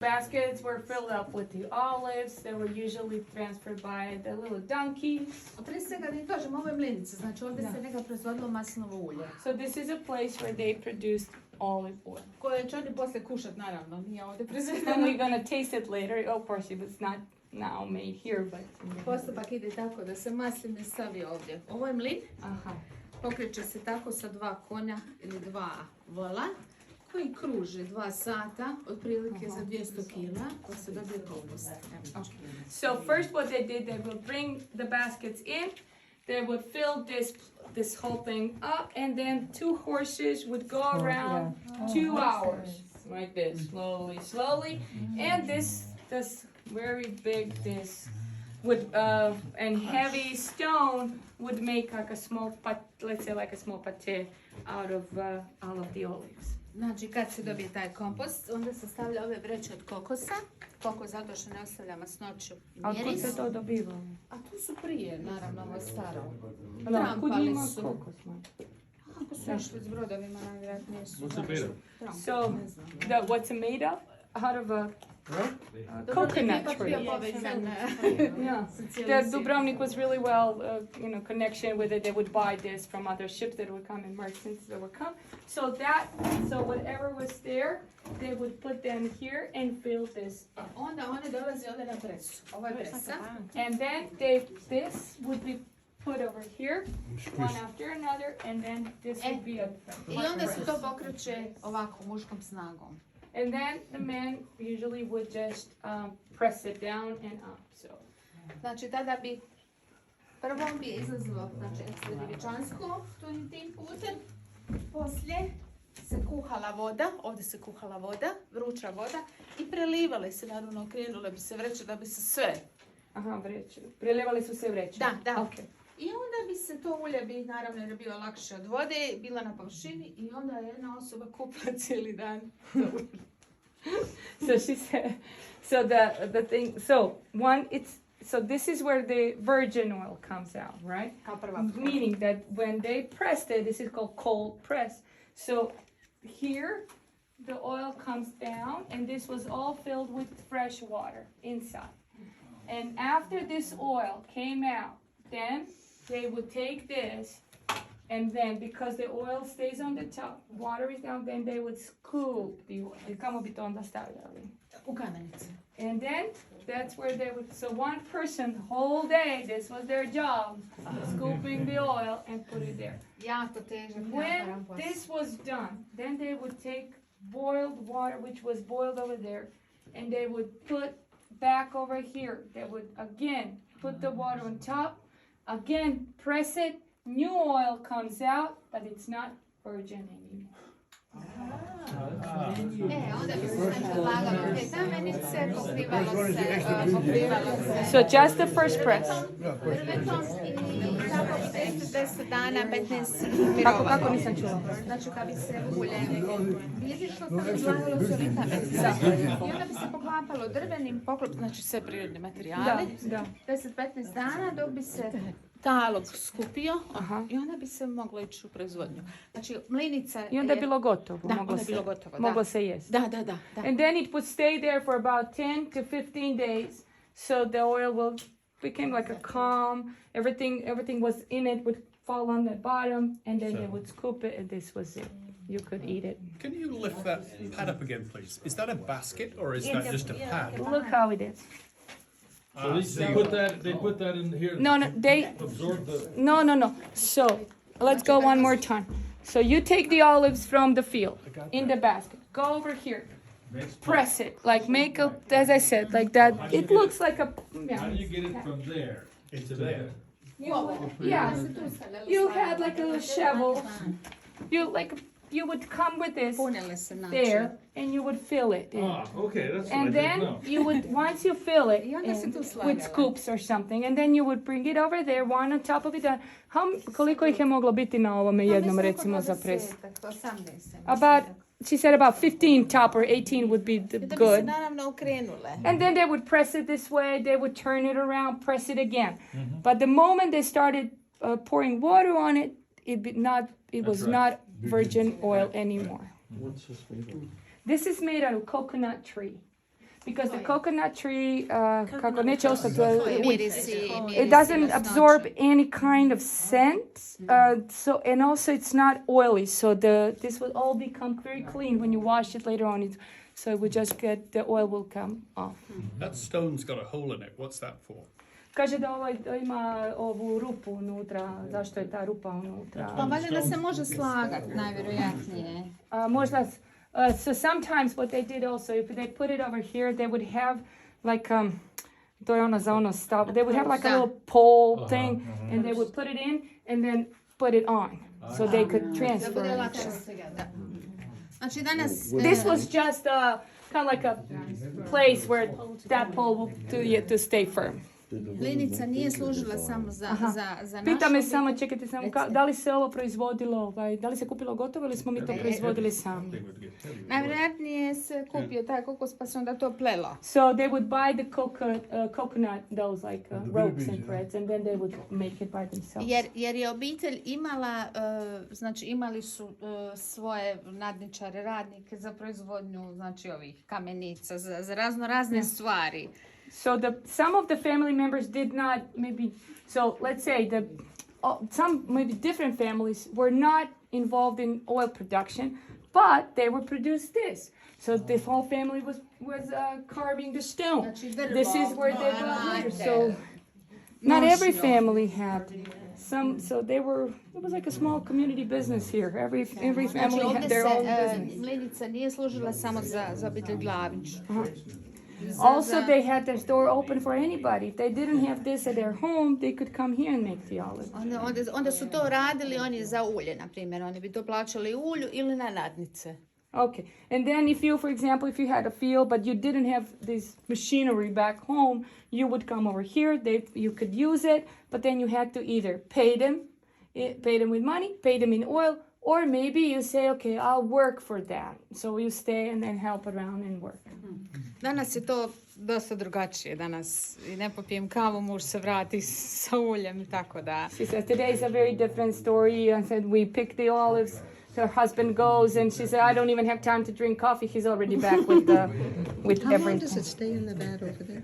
Baskets were filled up with the olives. They were usually transferred by the little donkeys. Prije svega da im kažem, ovo je mlinica, znači ovdje se nekad proizvodilo maslinovo ulje. So this is a place where they produced olive oil. Koje će oni poslije kušat, naravno, nije ovdje And proizvedeno. we're gonna taste it later. Of course, it was not now made here, but... Postupak ide tako da se masline stavi ovdje. Ovo je mlin, Aha. pokreće se tako sa 2 konja ili 2 vola, koji kruže 2 sata, otprilike za 200 kila, pa se dobije kompost. So first what they did, they would bring the baskets in, they would fill this whole thing up, and then 2 horses would go around 2 hours, like this, slowly, and this very big, would and heavy stone would make like a small let's say like a small pate out of all of the olives. Znači, kad se dobije taj kompost, onda se stavlja ove vreće od kokosa. Kokos zato što ne ostavlja masnoću i A kud miris. se to dobivalo? A tu su prije, naravno, ovo staro. Da, kud Trampali ima su. kokos? Ako su išli s brodovima, najvjerojatnije su. What's it made of? So, what's it made of? Out of a coconut tree. Yeah. The Dubrovnik was really well, connection with it. They would buy this from other ships that would come and merchants that would come. So whatever was there, they would put them here and fill this up. Onda one dolaze ovdje na presu. Ovo je presa. And then this would be put over here, one after another, and then this would be a I onda se to pokreće ovako muškom snagom. And then the men usually would just press it down and up. So. Znači, tada bi prvo bi izlazilo, znači, ekstra djevičansko, tim putem. Poslije se kuhala voda, ovdje se kuhala voda, vruća voda, i prelivale se, naravno, okrenule bi se vreće da bi se sve. Aha, vreće. Prelivali su se vreće. Da. Okay. I onda bi se to ulje, naravno, jer je bilo lakše od vode, bila na površini i onda je jedna osoba kupila cijeli dan. So she said, the thing, so this is where the virgin oil comes out, right? Kao prva. Meaning that when they pressed it, this is called cold press. So here, the oil comes down, and this was all filled with fresh water inside. And after this oil came out, then they would take this, and then because the oil stays on the top, water is down, then they would scoop the oil. I kamo bi to onda stavljali? U kamenice. And then that's where they would, so one person the whole day, this was their job, scooping the oil and put it there. Jako težak, When naporan posao. this was done, then they would take boiled water, which was boiled over there, and they would put back over here. They would again put the water on top, again press it, new oil comes out, but it's not virgin anymore. Onda bi se znači lagano te kamenice, pokrivalo se. So just the first press. Drvetom i tako 10 dana, 15 Kako nisam čula? Znači kad bi se ulje izišlo, slagalo su ove kamenice. I onda bi se poklapalo drvenim poklop, znači sve prirodni materijali. Da. 10-15 dana dok bi se talog skupio. Aha. I onda bi se moglo ići u proizvodnju. Znači, mlinica I onda je bilo gotovo. Da, onda je bilo gotovo, da. Moglo se jesti. Da. And then it would stay there for about 10 to 15 days. So the oil became like a calm. Everything was in it would fall on the bottom, and then they would scoop it, and this was it. You could eat it. Can you lift that pad up again, please? Is that a basket or is that just a pad? Look how it is. So they put that in here. No, they Absorb the. No. So let's go one more time. So you take the olives from the field in the basket. Go over here. Press it, like make a, as I said, like that. It looks like a. How do you get it from there into there? Yeah, you had like a little shovel. You would come with this punile se znači. there, and you would fill it in. Okay, that's what And I then didn't know. you would, once you fill it I onda se in tu slagala. with scoops or something, and then you would bring it over there, one on top of it. Koliko ih je moglo biti na ovome jednom, recimo, za pres? About, she said about 15 top or 18 would be Da bi se good. naravno okrenule. And then they would press it this way, they would turn it around, press it again. But the moment they started pouring water on it, it was not virgin oil anymore. What's this made of? This is made out of coconut tree. because the coconut tree, kako neće ostati Koji ulj. mirisi, It doesn't absorb any kind of scent, so and also it's not oily. So this will all become very clean when you wash it later on. So it would just the oil will come off. That stone's got a hole in it. What's that for? Kaže da ima ovu rupu unutra. Zašto je ta rupa unutra? Pa valjda da se može slagat, najvjerojatnije. Možda. So sometimes what they did also, if they put it over here, they would have like to je ono za ono stuff. They would have like a little pole thing, and they would put it in and then put it on, so they could transfer. Da bude lakše. Znači danas... This was just kind of like a place where that pole will to stay firm. Linica nije služila samo za našu... Pita me samo, čekajte samo, da li se ovo proizvodilo, da li se kupilo gotovo ili smo mi to proizvodili sami? Najvjerojatnije se kupio taj kokos pa se onda to plelo. So they would buy the coconut, those like ropes and threads, and then they would make it by themselves. Jer je obitelj imala, znači imali su svoje nadničare, radnike za proizvodnju, znači ovih kamenica, za razne stvari. So some of the family members did not so let's say some maybe different families were not involved in oil production, but they would produce this. So this whole family was carving the stone. This is where they got later. So not every family had some. So it was like a small community business here. Every family had their own business. Mlinica nije služila samo za obitelj Glavić. Also, they had their store open for anybody. If they didn't have this at their home, they could come here and make the olive. Onda su to radili oni za ulje, na primjer. Oni bi to plaćali ulju ili na nadnice. Okay. And then if you, for example, if you had a field, but you didn't have this machinery back home, you would come over here. You could use it, but then you had to either pay them with money, pay them in oil, or maybe you say, okay, I'll work for that. So you stay and then help around and work. Danas je to dosta drugačije. Danas i ne popijem kavu, muž se vrati sa uljem, tako da... She says, today is a very different story. I said, we pick the olives. Her husband goes, and she said, I don't even have time to drink coffee. He's already back with How everything. long does it stay in the vat over there?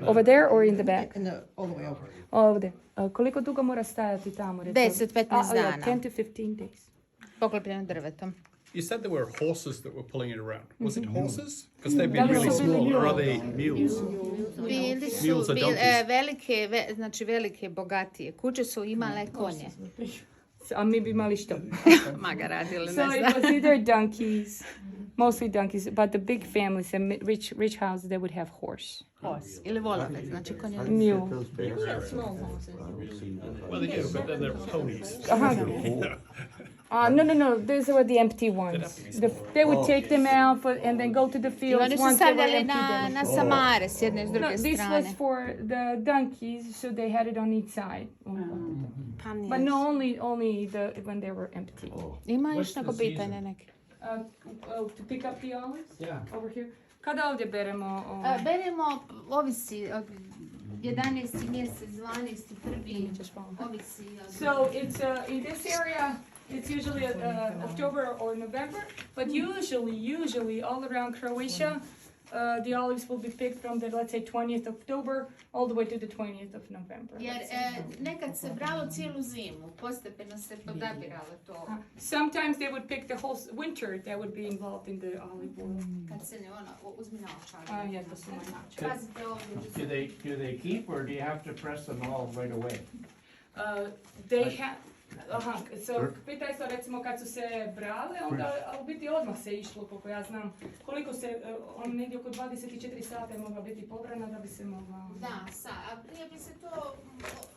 Over there or in the back? All the way over. Over there. Koliko dugo mora stajati tamo? 10-15 dana. 10 to 15 days. Poklopljeno drvetom. You said there were horses that were pulling it around. Was it horses? Because they've been really small, or are they mules? Bili su Mules are donkeys. znači velike, bogatije kuće su imale konje. A mi bi imali što? Maga radili, So ne it znam. was either donkeys, mostly donkeys, but the big families and rich houses, they would have horse. Ili volove, znači konje. Mule. Well, they do, but then they're ponies. No. Those were the empty ones. They would take them out and then go to the I fields oni su once they were stavljali empty. na samare s jedne i s No, druge this was strane. for the donkeys, so they had it on each side. But no, only when they were empty. Ima još neko pitanje neke? To pick up the olives? Yeah. Over here. Kada ovdje beremo? Beremo, ovisi od 11. mjesec, 12. prvi, ovisi. So it's in this area. It's usually October or November, but usually all around Croatia, the olives will be picked from the, let's say, 20th October all the way to the 20th of November. Jer nekad se bralo cijelu zimu, postepeno se podabiralo to. Sometimes they would pick the whole winter that would be involved in the olive oil. Kad se ne uzmi naočare. Yeah, to some much. Pazite ovdje. Do they keep, or do you have to press them all right away? They have. So pitaj se recimo kad su se brale, onda u biti odmah se išlo, koliko ja znam. Koliko se, negdje oko 24 sata je mogla biti pobrana da bi se mogla... Da, a prije bi se to,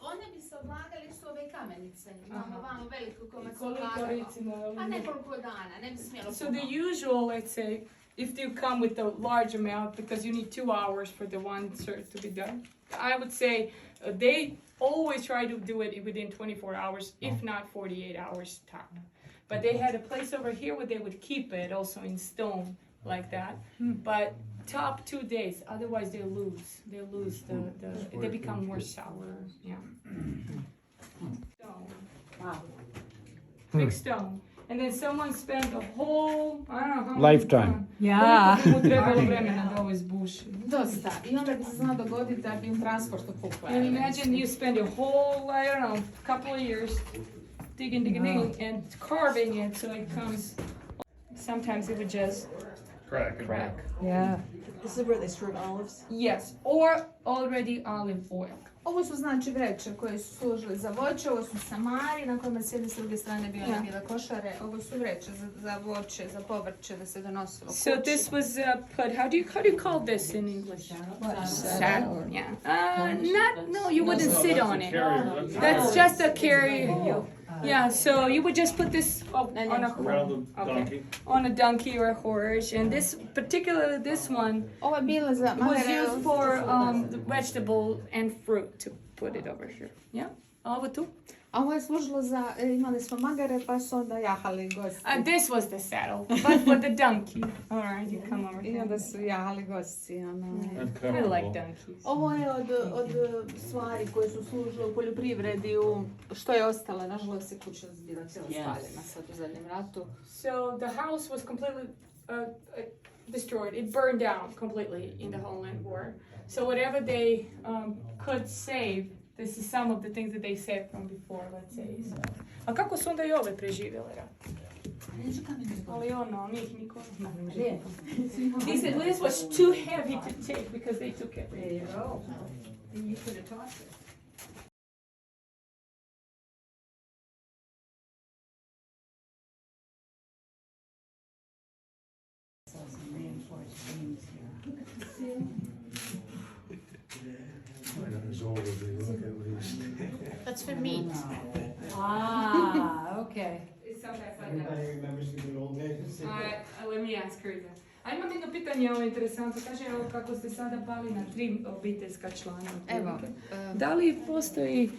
one bi se odlagali su ove kamenice. Imamo vamo veliku kome se odlagalo. A nekoliko dana, ne bi smjelo So the usual, let's say, if you come with a large amount, because you need 2 hours for the one cert to be done, I would say they always try to do it within 24 hours, if not 48 hours top. But they had a place over here where they would keep it also in stone like that. But top 2 days, otherwise they lose. They lose they become more sour. Yeah. Stone. Wow. Big stone. And then someone spent the whole, I don't know how Lifetime. Ja. Koliko bi mu trebalo vremena da ovo izbuši. Dosta. I onda bi se znao dogoditi da bi u transportu pukla. And imagine you spend your whole, I don't know, couple of years digging, and carving it so it comes. Sometimes it would just crack. Yeah. This is where they stored olives. Yes, or already olive oil. Ovo su znači vreće koje su služili za voće, ovo su samari na kojima s jedne s druge strane bi one bile košare. Ovo su vreće za voće, za povrće da se donosilo kući. So this was put. How do you call this in English? Saddle. Yeah. No, you wouldn't sit on it. That's just a carry. Yeah. So you would just put this on a donkey. On a donkey or a horse, and particularly this one Ovo je bilo za was used for the vegetable and fruit to put it over here. Yeah. Ovo tu. A ovo je služilo za, imali smo magare pa su onda jahali gosti. This was the saddle, but for the donkey. All right, you come over I here. onda su jahali gosti. I like donkeys. Ovo je od stvari koje su služile u poljoprivredi, što je ostalo, nažalost se kuća bila cijela spaljena sad u zadnjem ratu. So the house was completely destroyed. It burned down completely in the Homeland War. So whatever they could save, this is some of the things that they saved from before, let's say. So. A kako su onda i ove preživjele rat? Ali ono, njih niko ne zna. He said, well, this was too heavy to take because they took everything. And you could have tossed it. Some reinforced beams here. That's for meat. Ah, okay. It's sometimes like that. Let me ask her that. A imam jedno pitanje, ovo je interesantno. Kaže, evo, kako ste sada pali na 3 obiteljska člana. Evo. Da li postoji,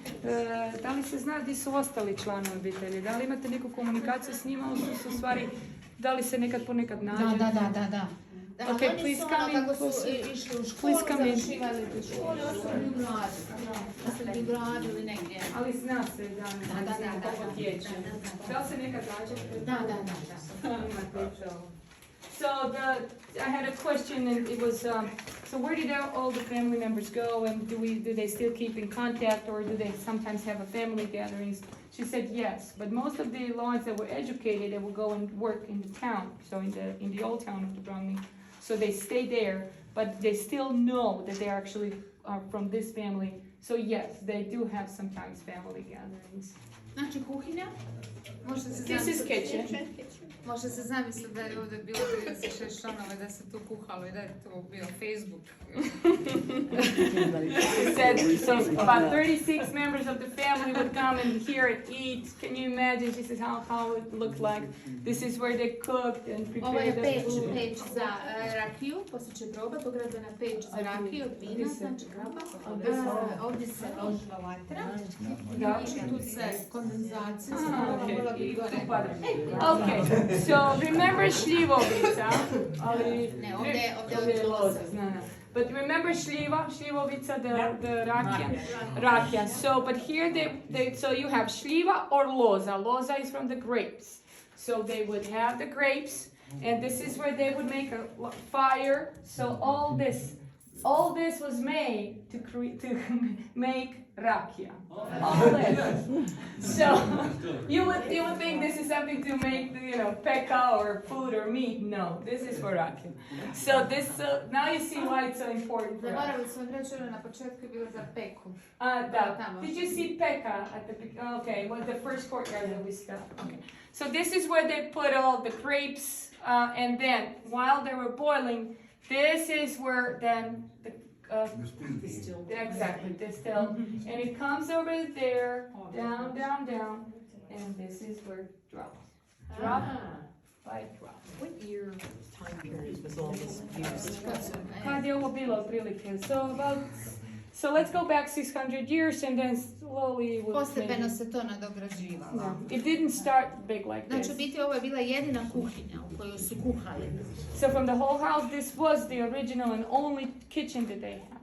da li se zna gdje su ostali članovi obitelji? Da li imate neku komunikaciju s njima? U stvari, da li se nekad ponekad nađe? Da. Okay, oni please su come in kako su closer. išli u školu, Please come in. završivali u školi, ostali u gradu. Ostali u gradu ili negdje. Ali zna se da kako tječe. Da li se nekad nađe? Da. So I had a question, and it was, so where did all the family members go, and do they still keep in contact, or do they sometimes have a family gatherings? She said yes, but most of the Lawrence that were educated, they will go and work in the town, so in the old town of the Bromley. So they stay there, but they still know that they actually are from this family. So yes, they do have sometimes family gatherings. Znači kuhinja? This is kitchen. Može se zamisliti da je ovdje bilo 36 članova da se tu kuhalo i da je to bio Facebook. She said, so about 36 members of the family would come and hear it eat. Can you imagine? She says how it looked like. This is where they cooked and Ovo je prepared the food. peć za rakiju, poslije će probati, ugrađena peć za rakiju od vina, znači graba. Ovdje se ložila vatra i tu se kondenzacija. Okay, so remember šljivovica. Ne, ovdje je loza. But remember šljivovica, the rakia. So, but here so you have šljiva or loza. Loza is from the grapes. So they would have the grapes, and this is where they would make a fire. So all this was made to make rakia. All this. So you would think this is something to make, peka or food or meat. No, this is for rakia. So now you see why it's so important for us. Zaboravili smo reći ono na početku je bilo za peku. Did you see peka at the okay? Well, the first courtyard that we stopped. Okay. So this is where they put all the grapes, and then while they were boiling, this is where then the distilled. Exactly, distilled. And it comes over there, down, and this is where it drops. Drop by drop. What year time period was all this used? Kad je ovo bilo otprilike? So let's go back 600 years and then slowly we'll Postepeno se to nadograđivalo. It didn't start big like this. Znači, biti ovo je bila jedina kuhinja u kojoj su kuhali. So from the whole house, this was the original and only kitchen that they had.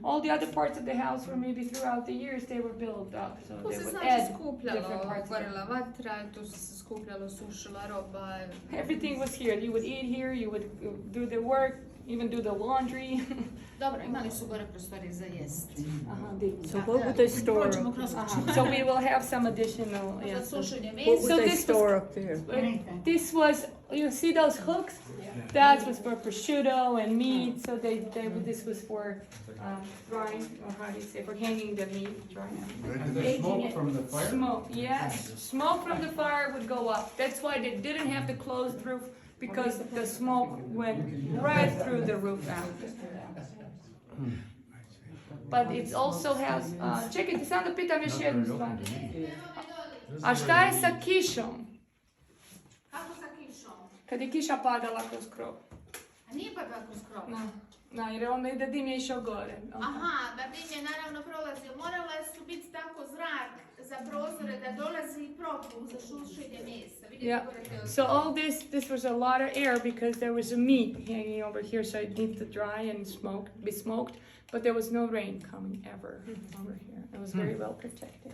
All the other parts of the house were maybe throughout the years they were built up, so Tu they se would znači add different skupljalo, parts of it. gorela vatra, tu se skupljalo, sušila roba. Everything was here. You would eat here, you would do the work, even do the laundry. Dobro, imali su gore prostorije za jesti. So what would they store? Prođemo kroz kuću. So we will have some additional. Za Yes. sušenje What mesa. would So they this store up there? This was, you see those hooks? That was for prosciutto and meat. So this was for drying, or how do you say, for hanging the meat, drying. And the smoke from the fire? Smoke, yes. Smoke from the fire would go up. That's why they didn't have the closed roof, because the smoke went right through the roof out. But it also has, čekajte, samo da pitam još jednu stvar. A šta je sa kišom? Kako sa kišom? Kad je kiša padala kroz krov? A nije pa tako skromno. Da, jer onda ide dim je išao gore. Aha, da dim je naravno prolazio. Morala su biti tako zrak za prozore da dolazi i propu za sušenje mesa. Vidite Yeah. gore te So all this was a lot of air because there was a meat hanging over here, so it needs to dry and be smoked. But there was no rain coming ever over here. It was very well protected.